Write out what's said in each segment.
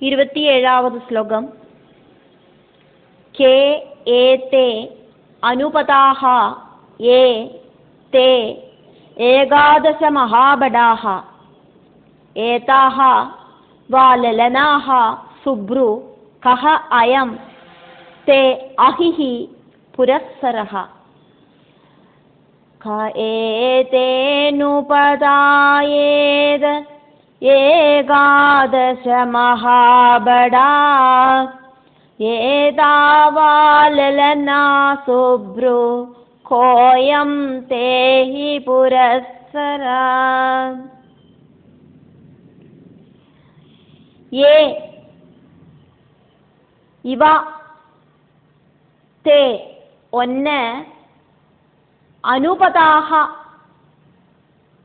27வது ஸ்லோகம். கே ஏதே அனுபதாஹ ஏ தே ஏகாதச மகாபடாஹ ஏதாஹ வாலலனாஹ சுப்ரு கஹ அயம் தே அஹிஹி புரஸ்ஸரஹ. க ஏதேனுபதாயேத ஏகாதச மகாபடா ஏதாவாலலனா சுப்ரு கோயம் தேஹி புரஸ்ஸரா. ஏ இவ தே ஒன்ன அனுபதாக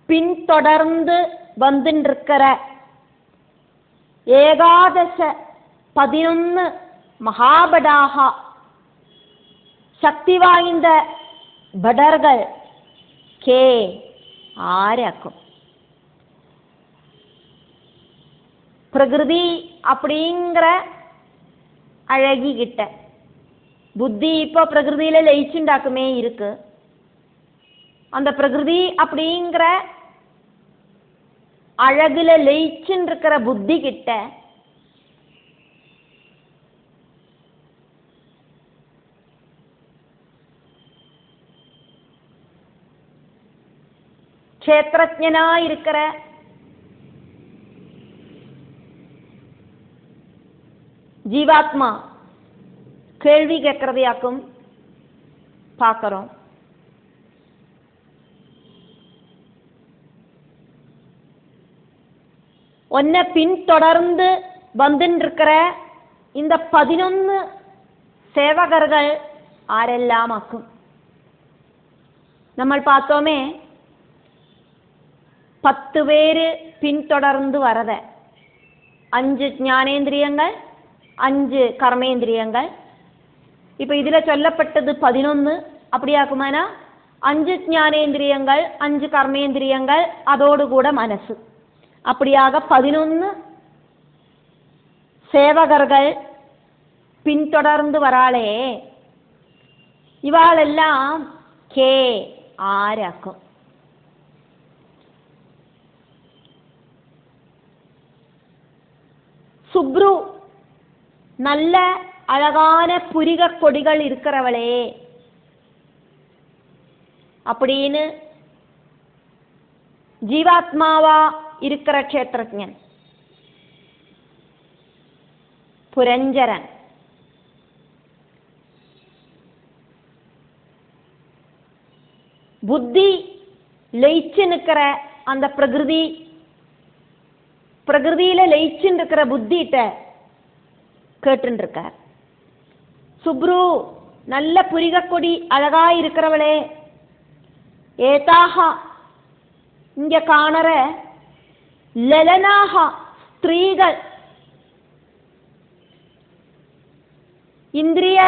பின்தொடர்ந்து வந்துருக்கிற ஏகாதச 11 மகாபடாக சக்தி வாய்ந்த படர்கள் கே ஆராக்கும். பிரகிருதி அப்படிங்கிற அழகிக்கிட்ட புத்தி இப்போ பிரகிருதியில லயிச்சுண்டாக்குமே இருக்கு. அந்த பிரகிருதி அப்படிங்கிற அழகுல லயிச்சுன்னு இருக்கிற புத்தி கிட்ட க்ஷேத்ரஜனா இருக்கிற ஜீவாத்மா கேள்வி கேட்கறதையாக்கும் பார்க்கிறோம். ஒன்ன பின்தொடர்ந்து வந்துருக்கிற இந்த 11 சேவகர்கள் ஆரெல்லாம் ஆக்கும். നമ്മൾ பார்த்தோமே 10 பேര് பின்தொடர்ந்து வரத, 5 ஞானேந்திரியங்கள் 5 கர்மேந்திரியங்கள். இப்போ இதில் சொல்லப்பட்டது 11. அப்படியாக்குமானா 5 ஞானேந்திரியங்கள் 5 கர்மேந்திரியங்கள் அதோடு கூட மனசு, அப்படியாக 11 சேவகர்கள் பின்தொடர்ந்து வராளே. இவாளெல்லாம் கே ஆராக்கும். சுப்ரு நல்ல அழகான புரிக கொடிகள் இருக்கிறவளே அப்படின்னு ஜீவாத்மாவா இருக்கிற க்ஷேத்ரஜன் புரஞ்சரன். புத்தி லயிச்சு நிற்கிற அந்த பிரகிருதியில லயிச்சுன்னு இருக்கிற புத்திட்ட கேட்டுன்னு இருக்கார். சுப்ரு நல்ல புரிக கொடி அழகா இருக்கிறவளே, ஏதாக இங்க காணற லலனாக ஸ்திரீகள், இந்திரிய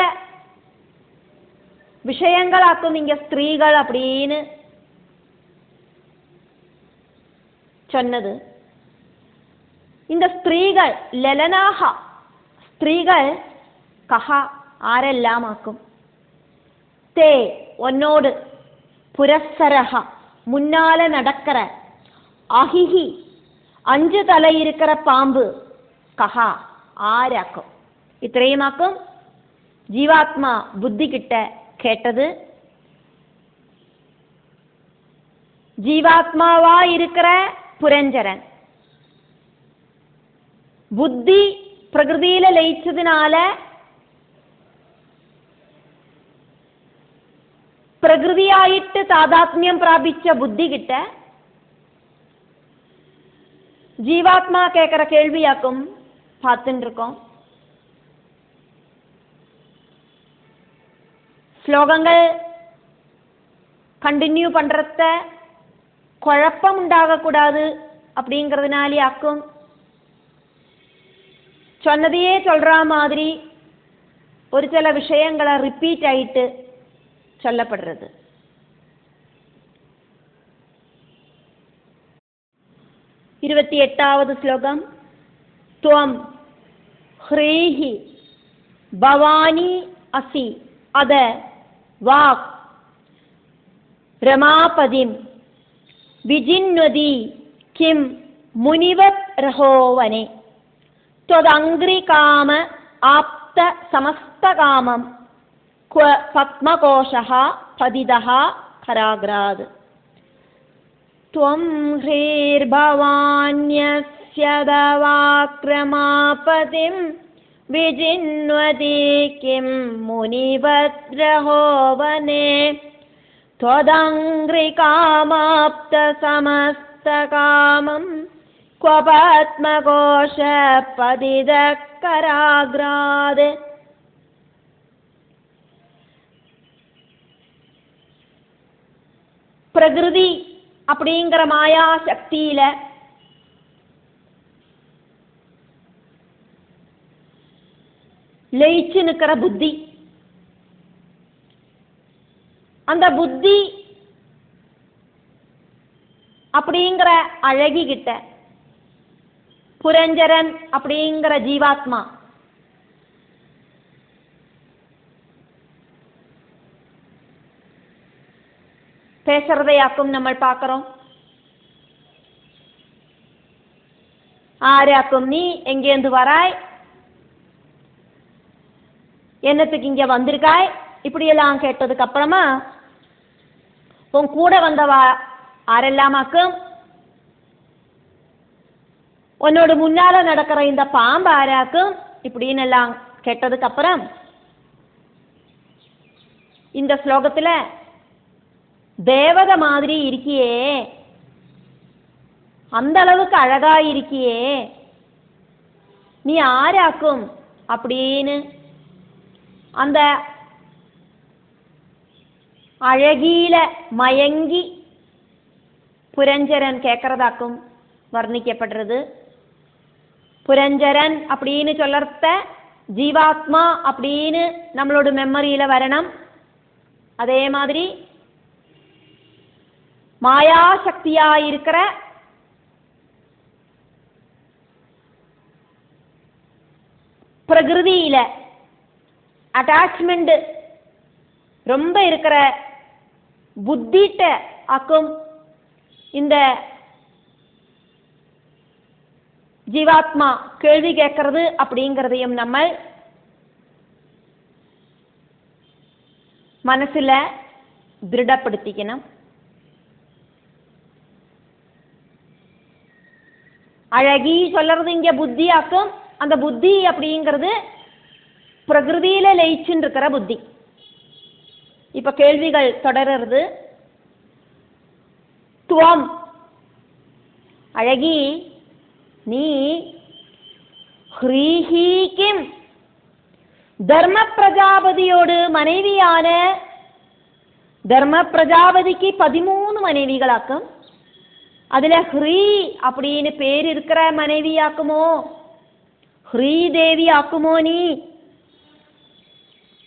விஷயங்களாக்கும் இங்க ஸ்திரீகள் அப்படின்னு சொன்னது. இந்த ஸ்திரீகள் லலனாக ஸ்திரீகள் கஹா ஆரெல்லாம் ஆக்கும். தே ஒன்னோடு புரஸ்ஸரஹ முன்னால நடக்கிற அஹிஹி 5 தலை இருக்கிற பாம்பு கஹா ஆராக்கும். இത്രയുമാக்கும் ஜீவாத்மா புத்தி கிட்ட கேட்டது. ஜீவாத்மாவா இருக்கிற புரஞ்சரன் புத்தி பிரகிருதியில லயிச்சதுனால പ്രകൃതിയായിട്ട് താദാത്മ്യം പ്രാപിച്ച ബുദ്ധി കിട്ട ஜீவாத்மா கேட்குற கேள்வியாக்கும் பார்த்துட்டு இருக்கோம். ஸ்லோகங்கள் கண்டினியூ பண்றத குழப்பம் உண்டாகக்கூடாது அப்படிங்கிறதுனாலே ஆக்கும். சொன்னதையே சொல்ற மாதிரி ஒரு சில விஷயங்களை ரிப்பீட் ஆயிட்டு சொல்லப்படுறது. 28வது ஸ்லோகம். துவம் ஹ்ரீஹி பவானி அசி அத வாக் ரமாபதிம் விஜின்வதி கிம் முனிவத் ரஹோவனே त्वदङ्घ्रिकाम आप्त समस्तकामं क्व पद्मकोशः पतितः कराग्रात् त्वं ह्रीर्भवान्यस्य दवाक्रमापतिं विजिन्वति किं मुनिवद्रहोवने त्वदङ्घ्रिकामाप्त समस्तकामं क्व पद्मकोश पतितः कराग्रात् பிரகிருதி அப்படிங்கிற மாயா சக்தியில லயிச்சு நிற்கிற புத்தி, அந்த புத்தி அப்படிங்கிற அழகி கிட்ட புரஞ்சரன் அப்படிங்கிற ஜீவாத்மா பேசுறதையாக்கும் நம்ம பார்க்கிறோம். ஆராக்கும் நீ எங்கேந்து வராய், என்னத்துக்கு இங்க வந்திருக்காய், இப்படியெல்லாம் கேட்டதுக்கு அப்புறமா உன் கூட வந்தவா ஆரெல்லாமாக்கும், உன்னோட முன்னால நடக்கிற இந்த பாம்பு ஆராக்கும், இப்படின்னு எல்லாம் கேட்டதுக்கு அப்புறம் இந்த ஸ்லோகத்துல தேவத மாதிரி இருக்கியே, அந்த அளவுக்கு அழகா இருக்கியே, நீ ஆராக்கும் அப்படின்னு அந்த அழகியில மயங்கி புரஞ்சரன் கேட்கறதாக்கும் வர்ணிக்கப்படுறது. புரஞ்சரன் அப்படின்னு சொல்லறத ஜீவாத்மா அப்படின்னு நம்மளோட மெமரியில வரணும். அதே மாதிரி மாயாசக்தியா இருக்கிற பிரகிருதியில அட்டாச்மெண்ட் ரொம்ப இருக்கிற புத்திட்ட ஆக்கும் இந்த ஜீவாத்மா கேள்வி கேட்கறது அப்படிங்கிறதையும் நம்ம மனசுல திருடப்படுத்திக்கணும். அழகி சொல்றது இங்க புத்தி ஆக்கும், அந்த புத்தி அப்படிங்கிறது பிரகிருதியில லயிச்சுன்னு இருக்கிற புத்தி. இப்ப கேள்விகள் தொடர்றது. துவம் அழகி நீ ஹ்ரீஹி கிம் தர்ம பிரஜாபதியோடு மனைவியான, தர்ம பிரஜாபதிக்கு 13 மனைவிகளாக்கும், அதுல ஹ்ரீ அப்படின்னு பேர் இருக்கிற மனைவியாக்குமோ, ஹ்ரீ தேவி ஆக்குமோ நீ?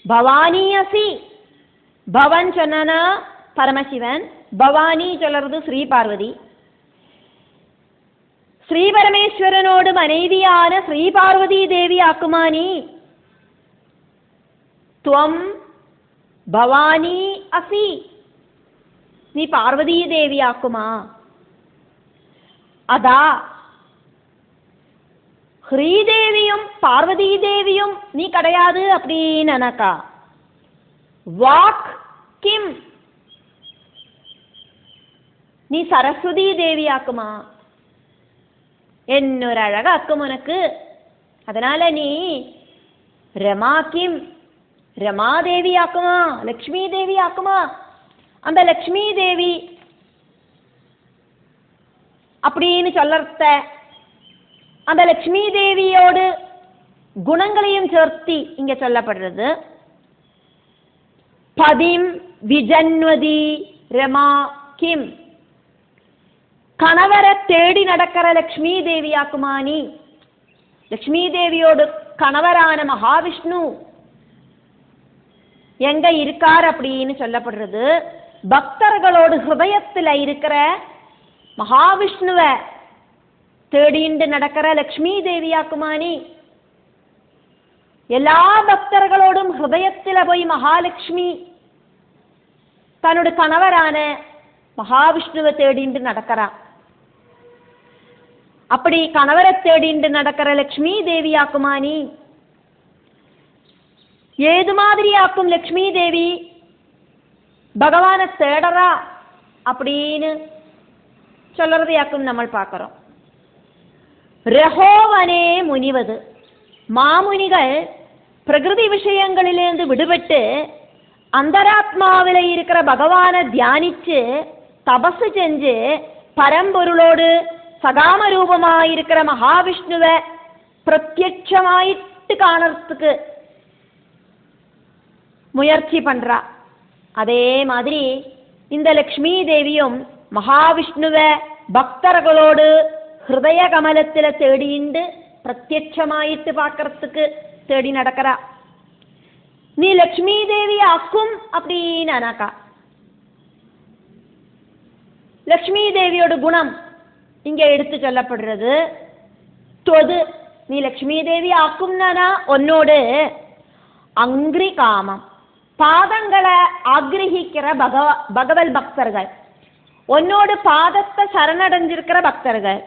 பவானி அசி, பவன் சொன்னா பரமசிவன், பவானி சொல்றது ஸ்ரீ பார்வதி. ஸ்ரீ பரமேஸ்வரனோடு மனைவியான ஸ்ரீ பார்வதி தேவி ஆக்குமா நீ? துவம் பவானி அசி, நீ பார்வதி தேவி ஆக்குமா? அதா ஹ்ரீதேவியும் பார்வதி தேவியும் நீ கிடையாது அப்படின்னாக்கா வாக் கிம், நீ சரஸ்வதி தேவி ஆக்குமா? என்னொரு அழகாக்கும் உனக்கு. அதனால நீ ரமா கிம், ரமாதேவி ஆக்குமா, லக்ஷ்மி தேவி ஆக்குமா? அந்த லக்ஷ்மி தேவி அப்படின்னு சொல்லறத அந்த லக்ஷ்மி தேவியோடு குணங்களையும் சேர்த்தி இங்க சொல்லப்படுறது. பதிம் விஜன்வதி ரமா கிம், கணவரை தேடி நடக்கிற லக்ஷ்மி தேவி ஆக்குமா நீ? லக்ஷ்மி தேவியோடு கணவரான மகாவிஷ்ணு எங்க இருக்கார் அப்படின்னு சொல்லப்படுறது. பக்தர்களோடு ஹிருதயத்துல இருக்கிற மகாவிஷ்ணுவை தேடிண்டு நடக்கிற லக்ஷ்மி தேவி ஆக்குமா நீ? എല്ലാ ഭക്തர்களோடும் ഹൃദയത്തിലെ പോയി മഹാലക്ഷ്മി തന്നോട് കണവരാന് மகாவிஷ்ணுவை தேடிண்டு நடக்கிறா. அப்படி கணவரை தேடிண்டு நடக்கிற லக்ஷ்மி தேவியாக்குமா நீ? ஏது மாதிரியாக்கும் லக்ஷ்மி தேவி பகவானை தேடறா அப்படின்னு சொல்றதையாக்கும் நம்ம பார்க்கிறோம். ரஹோவனே முனிவது, மாமுனிகள் பிரகிருதி விஷயங்களிலிருந்து விடுபட்டு அந்தராத்மாவில இருக்கிற பகவானை தியானிச்சு தபசு செஞ்சு பரம்பொருளோடு சகாம ரூபமாயிருக்கிற மகாவிஷ்ணுவை பிரத்யட்சமாயிட்டு காணறதுக்கு முயற்சி பண்றா. அதே மாதிரி இந்த லக்ஷ்மி தேவியும் மகாவிஷ்ணுவை பக்தர்களோடு ஹிருதய கமலத்தில தேடிண்டு பிரத்யட்சமாயிட்டு பார்க்கறதுக்கு தேடி நடக்கிறா. நீ லக்ஷ்மி தேவி ஆக்கும் அப்படின்னு அனாக்கா, லக்ஷ்மி தேவியோட குணம் இங்க எடுத்து சொல்லப்படுறது. தொது நீ லக்ஷ்மி தேவி ஆக்கும்னா உன்னோடு அங்கிரி காமம், பாதங்களை ஆக்ரஹிக்கிற பகவல் பக்தர்கள், உன்னோடு பாதத்தை சரணடைஞ்சிருக்கிற பக்தர்கள்,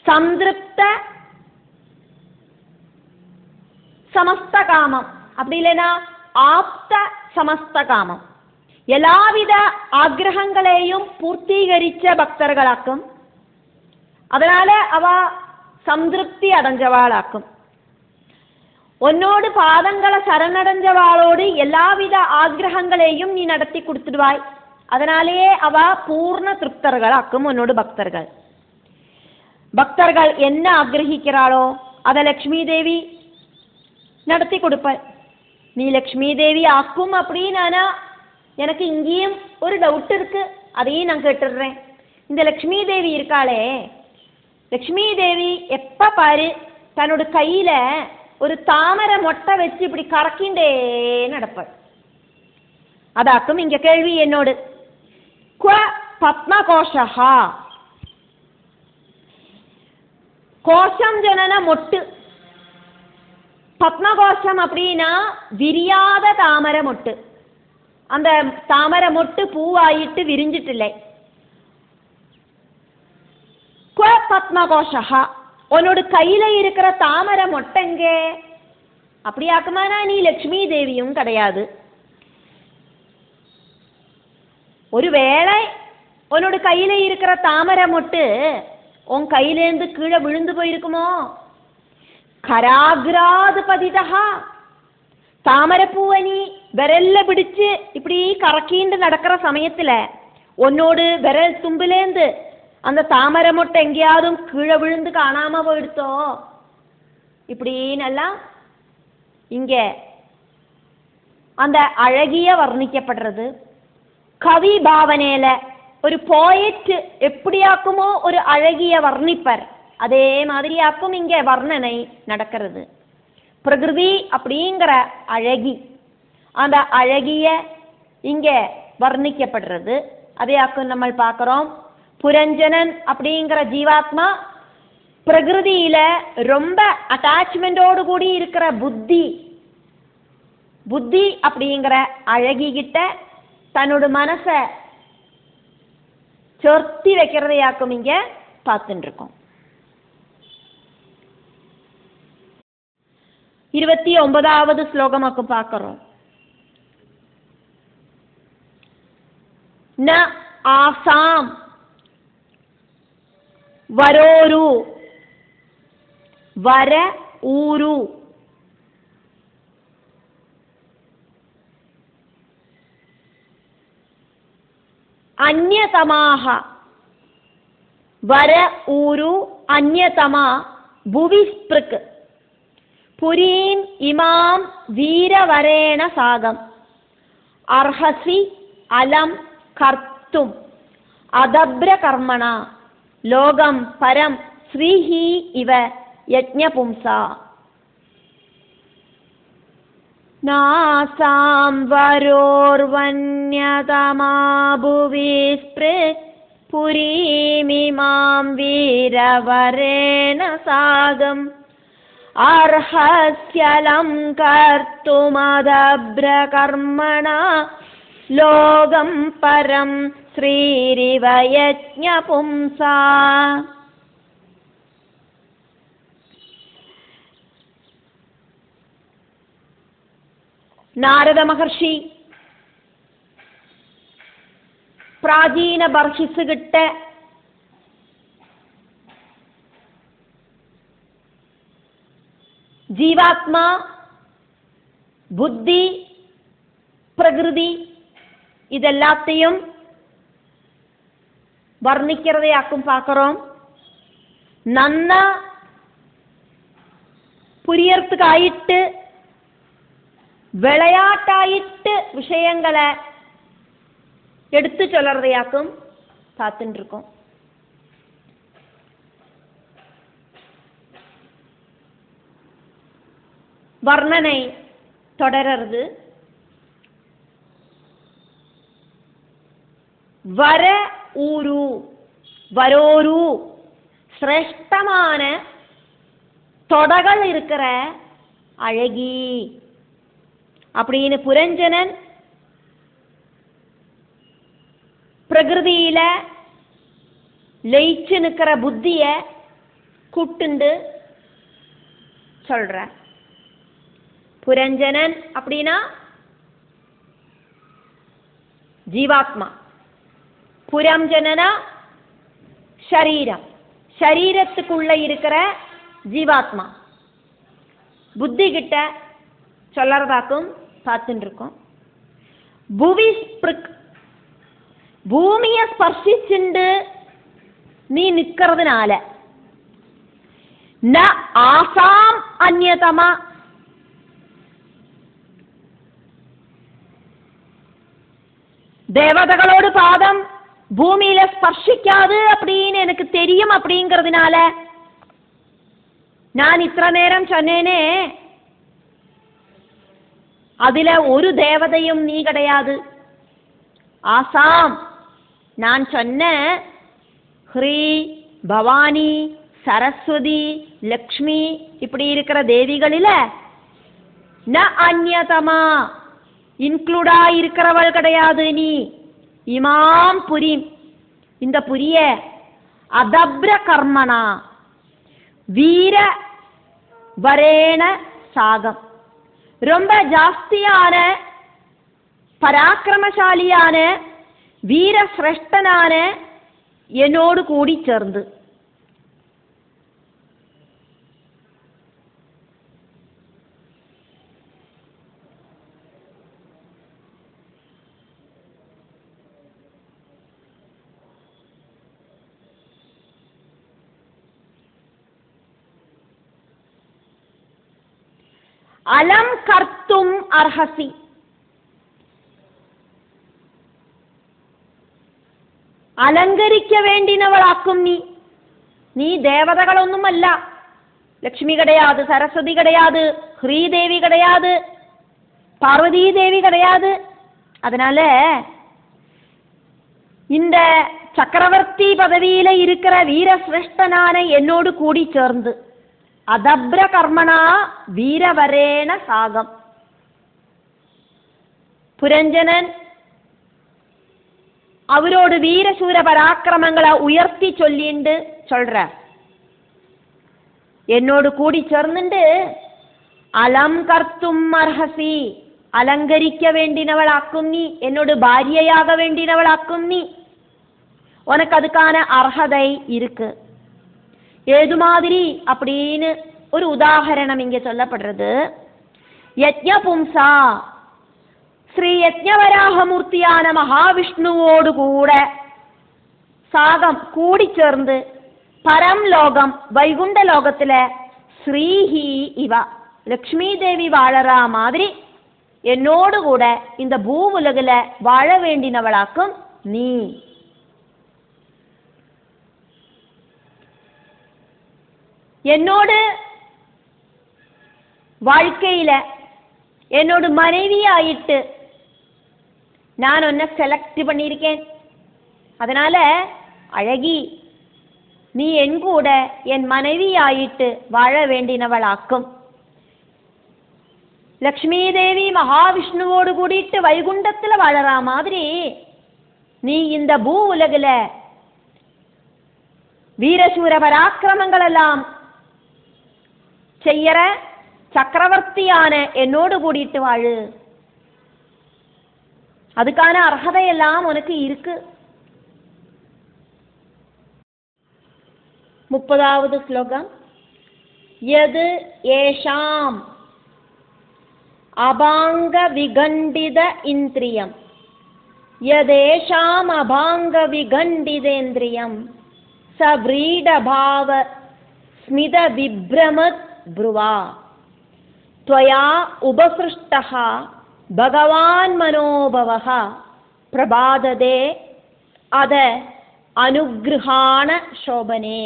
சந்திருப்த சமஸ்த காமம், அப்படி இல்லைன்னா ஆப்த சமஸ்த காமம், எல்லாவித ஆக்ரகங்களையும் பூர்த்தீகரிச்ச பக்தர்களாக்கும். அதனால அவ சந்திருப்தி அடைஞ்சவாளாக்கும். உன்னோடு பாதங்களை சரணடைஞ்சவாளோடு எல்லாவித ஆக்ரகங்களையும் நீ நடத்தி கொடுத்துடுவாய். அதனாலேயே அவ பூர்ண திருப்தர்களாக்கும் உன்னோடு பக்தர்கள். பக்தர்கள் என்ன ஆக்ரஹிக்கிறாளோ அதை லக்ஷ்மி தேவி நடத்தி கொடுப்பாள். நீ லக்ஷ்மி தேவி ஆக்கும் அப்படின்னா எனக்கு இங்கேயும் ஒரு டவுட் இருக்கு, அதையும் நான் கேட்டுடுறேன். இந்த லக்ஷ்மி தேவி இருக்காளே, லக்ஷ்மி தேவி எப்ப பாரு தன்னோட கையில ஒரு தாமரை மொட்டை வச்சு இப்படி கறக்கிண்டே நடப்பாள். அதாக்கும் இங்க கேள்வி என்னோடு. குவ பத்மகோஷா, கோஷம் ஜனன மொட்டு, பத்மகோஷம் அப்படின்னா விரியாத தாமரை மொட்டு. அந்த தாமரை மொட்டு பூவாயிட்டு விரிஞ்சிட்டில்லை. குவ பத்மகோஷா, உன்னோட கையில இருக்கிற தாமரை மொட்டைங்க அப்படியாக்குமானா நீ லக்ஷ்மி தேவியும் கிடையாது. ஒருவேளை உன்னோட கையில இருக்கிற தாமரை மொட்டு உன் கையிலேருந்து கீழே விழுந்து போயிருக்குமோ? கராகிராது பதிதா, தாமரை பூவை நீ விரல்ல பிடிச்சு இப்படி கறக்கிண்டு நடக்கிற சமயத்துல உன்னோடு விரல் தும்பிலேந்து அந்த தாமரை மொட்டை எங்கேயாவது கீழே விழுந்து காணாம போயிடுத்தோ? இப்படின்னெல்லாம் இங்க அந்த அழகிய வர்ணிக்கப்படுறது. கவி பாவனையில ஒரு போயட் எப்படியாக்குமோ ஒரு அழகிய வர்ணிப்பர், அதே மாதிரியாக்கும் இங்க வர்ணனை நடக்கிறது. பிரகிருதி அப்படிங்கிற அழகி, அந்த அழகிய இங்க வர்ணிக்கப்படுறது. அதையாக்கும் நம்ம பார்க்கிறோம். புரஞ்சனன் அப்படிங்கிற ஜீவாத்மா பிரகிருதியில ரொம்ப அட்டாச்மெண்டோடு கூடி இருக்கிற புத்தி அப்படிங்கிற அழகிகிட்ட தன்னோட மனசை சேர்த்தி வைக்கிறதையாக்கும் இங்க பார்த்துட்டு இருக்கோம். 29வது ஸ்லோகமாக்கும் பார்க்கிறோம். ந ஆசாம் வரோரு வர ஊரு அந்யதமாக வர ஊரு அந்யதமா புவிஸ்பிருக் புரீம் இமாம் வீரவரேண சாகம் அர்ஹசி அலம் கர்த்தும் அதப்ர கர்மணா லோகம் பரம் ஸ்ரீஹி இவ யஜ்ஞபும்சா. நாசாம் வரோர்வன்யதமா புவிஸ்பிருக் புரீமிமாம் வீரவரேண சாகம் അർഹസ്യലം കർത്തുമദഭ്രകർമ്മണ ലോകം പരം ശ്രീരിവ യജ്ഞപുംസാ. നാരദ മഹർഷി പ്രാചീന ബർഹിസ് കിട്ട് ജീവാത്മാ ബുദ്ധി പ്രകൃതി ഇതെല്ലാത്തെയും വർണ്ണിக்கிறதையாக்கும் பார்க்கிறோம். നന്ന പുരിയർത്തുകായിട്ട് விளையாட்டாயிட்டு விஷயங்களை எடுத்து சொல்றதையாக்கும் பார்த்துட்டு இருக்கோம். வர்ணனை தொடர்றது. வர ஊரு வரோரு சிரேஷ்டமான தொடகள் இருக்கிற அழகி அப்படின்னு புரஞ்சனன் பிரகிருதியில லயிச்சு நிற்கிற புத்திய கூட்டுண்டு சொல்ற. புரஞ்சனன் அப்படின்னா ஜீவாத்மா, புரஞ்சனனா சரீரம், சரீரத்துக்குள்ள இருக்கிற ஜீவாத்மா, புத்தி கிட்ட சொல்லறதாக்கும் பார்த்துட்டு இருக்கோம். பூமியை ஸ்பர்சிச்சுண்டு நீ நிக்கிறதுனால ந ஆசாம் அந்யதமா தேவதைகளோடு பாதம் பூமியில ஸ்பர்சிக்காது அப்படின்னு எனக்கு தெரியும். அப்படிங்கிறதுனால நான் இത്ര நேரம் சொன்னேனே, அதுல ஒரு தேவதையும் நீ கிடையாது. ஆசாம் நான் சொன்ன ஹ்ரீ, பவானி, சரஸ்வதி, லக்ஷ்மி இப்படி இருக்கிற தேவிகளில ந அந்யதமா இன்க்ளூடா இருக்கிறவள் கிடையாது நீ. இமாம் புரி, இந்த புரிய அதப்ர கர்மனா வீர வரேண சாகம், ரொம்ப ஜாஸ்தியான பராக்கிரமசாலியான வீர சிரேஷ்டனான என்னோடு கூடி சேர்ந்து. அலம் கர்த்தும் அர்ஹசி, അലങ്കരിക്ക വേണ്ടിനവളാക്കും നീ. നീ ദേവതകളൊന്നുമല്ല. ലക്ഷ്മി கிடையாது, சரஸ்வதி கிடையாது, ஹ்ரீதேவி கிடையாது, பார்வதி தேவி கிடையாது. அதனால இந்த சக்கரவர்த்தி பதவியில இருக்கிற வீரசிரேஷ்டனான என்னோடு கூடி சேர்ந்து அதப்ர கர்மணா வீரவரேண சாகம். புரஞ்சனன் அவரோடு வீரசூர பராக்கிரமங்களை உயர்த்தி சொல்லிண்டு சொல்ற. என்னோடு கூடி சேர்ந்துண்டு அலம் கர்த்தும் அர்ஹசி, அலங்கரிக்க வேண்டினவளாக்கும் நீ, என்னோடு பாரியையாக வேண்டினவளாக்கும் நீ. உனக்கு அதுக்கான அர்ஹதை இருக்கு. ஏது மாதிரி அப்படின்னு ஒரு உதாகரணம் இங்க சொல்லப்படுறது. யஜ்ஞபும்சா, ஸ்ரீ யஜ்ஞவராகமூர்த்தியான மகாவிஷ்ணுவோடு கூட சாகம் கூடி சேர்ந்து பரம் லோகம் வைகுண்ட லோகத்துல ஸ்ரீஹி இவ லக்ஷ்மி தேவி வாழறா மாதிரி என்னோடு கூட இந்த பூ உலகில வாழ வேண்டினவளாக்கும் நீ. என்னோடு வாழ்க்கையில என்னோடு மனைவி ஆயிட்டு நான் உன்னை செலக்ட் பண்ணியிருக்கேன். அதனால அழகி, நீ என் கூட என் மனைவியாயிட்டு வாழ வேண்டினவளாக்கும். லக்ஷ்மி தேவி மகாவிஷ்ணுவோடு கூடிட்டு வைகுண்டத்துல வாழற மாதிரி நீ இந்த பூ உலகில வீரசூர பராக்கிரமங்கள் எல்லாம் செய்யற சக்கரவர்த்தியான என்னோடு கூடிட்டு வாழு. அதுக்கான அர்ஹதையெல்லாம் உனக்கு இருக்கு. 30வது ஸ்லோகம். யது ஏஷாம் அபாங்க விகண்டித இந்திரியம் யதேஷாம் அபாங்க விகண்டிதேந்திரியம் சவ்ரீடபாவ ஸ்மித விப்ரமத் ப்ருவா त्वया उपसृष्टः भगवान् मनोभवः प्रबाददे अद अनुगृहाण शोभने.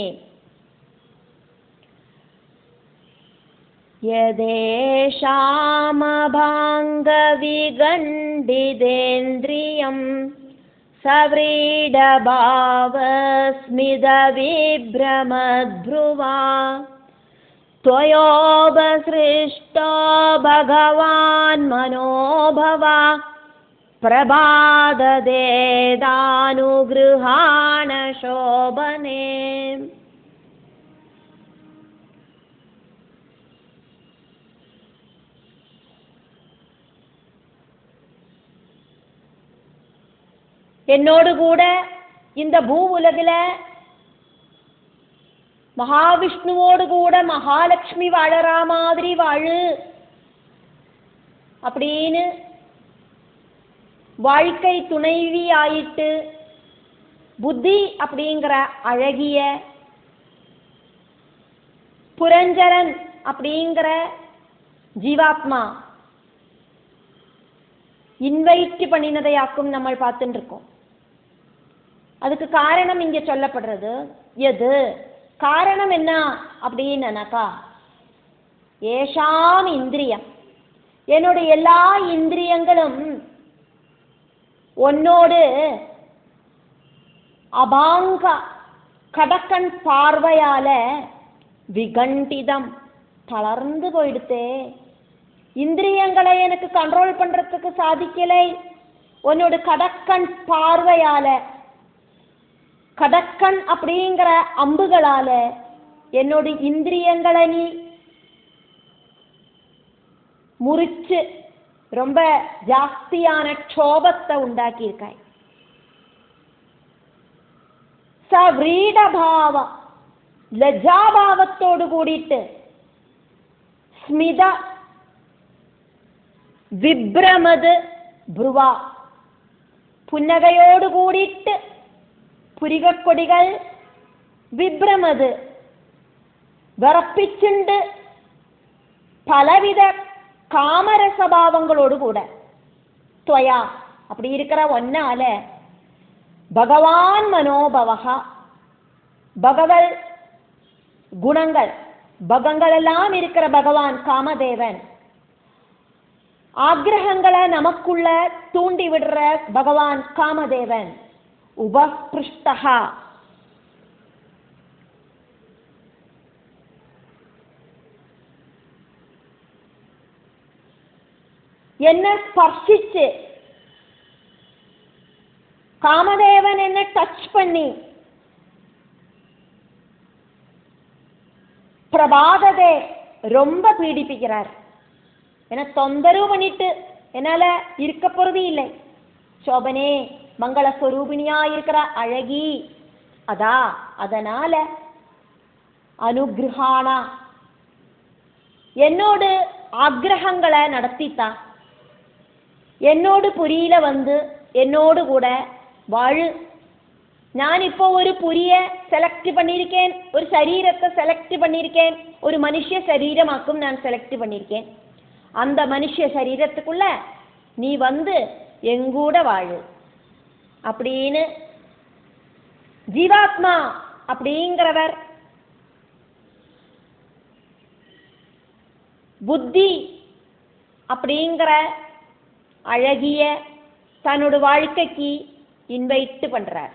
यदेषामभाङ्गविगण्डितेन्द्रियं सव्रीडभावस्मितविभ्रमद्भ्रुवा त्वयोपसृष्टो भगवान् मनोभवा प्रबाददेदानुगृहाण शोभने. என்னோடு கூட இந்த பூ உலகில மகாவிஷ்ணுவோடு கூட மகாலட்சுமி வாழற மாதிரி வாழு அப்படின்னு வாழ்க்கை துணைவி ஆயிட்டு புத்தி அப்படிங்கிற அழகிய புரஞ்சரன் அப்படிங்கிற ஜீவாத்மா இன்வைட் பண்ணினதையாக்கும் நம்ம பார்த்துட்டு இருக்கோம். அதுக்கு காரணம் இங்க சொல்லப்படுறது எது? காரணம் என்ன அப்படின்னாக்கா, ஏஷாம் இந்திரியம், என்னுடைய எல்லா இந்திரியங்களும் உன்னோடு அபாங்க கடக்கன் பார்வையால விகண்டிதம் தளர்ந்து போயிடுத்தே. இந்திரியங்களை எனக்கு கண்ட்ரோல் பண்றதுக்கு சாதிக்கலை. உன்னோட கடக்கன் பார்வையால, கடக்கன் அப்படிங்கிற அம்புகளால என்னோட இந்திரியங்களை நீ முறிச்சு ரொம்ப ஜாஸ்தியான க்ஷோபத்தை உண்டாக்கியிருக்காய். சவ்ரீடபாவம், லஜ்ஜாபாவத்தோடு கூடிட்டு, ஸ்மித விப்ரமது ப்ருவா, புன்னகையோடு கூடிட்டு புரிகக்கொடிகள் விப்ரமது வரப்பிச்சுண்டு பலவித காமரசபாவங்களோடு கூட துவயா அப்படி இருக்கிற ஒன்னால பகவான் மனோபவகா, பகவல் குணங்கள் பகங்கள் எல்லாம் இருக்கிற பகவான் காமதேவன், ஆக்ரகங்களை நமக்குள்ள தூண்டி விடுற பகவான் காமதேவன், உபஸ்பிருஷ்டஹா என்ன ஸ்பர்ஷிச்சு, காமதேவன் என்ன டச் பண்ணி, பிரபாததே ரொம்ப பீடிப்பிக்கிறார். என்ன தொந்தரவு பண்ணிட்டு என்னால இருக்க போறது இல்லை. சோபனே, மங்களஸ்வரூபிணியா இருக்கிற அழகி, அதனால அனுகிரகானா என்னோடு ஆக்ரகங்களை நடத்தித்தா, என்னோடு புரியில வந்து என்னோடு கூட வாழு. நான் இப்போ ஒரு புரிய செலக்ட் பண்ணியிருக்கேன், ஒரு சரீரத்தை செலக்ட் பண்ணியிருக்கேன், ஒரு மனுஷ சரீரமாக்கும் நான் செலக்ட் பண்ணியிருக்கேன். அந்த மனுஷ சரீரத்துக்குள்ள நீ வந்து எங்கூட வாழு அப்படின்னு ஜீவாத்மா அப்படிங்கிறவர் புத்தி அப்படிங்கிற அழகிய தன்னோட வாழ்க்கைக்கு இன்வைட் பண்றார்.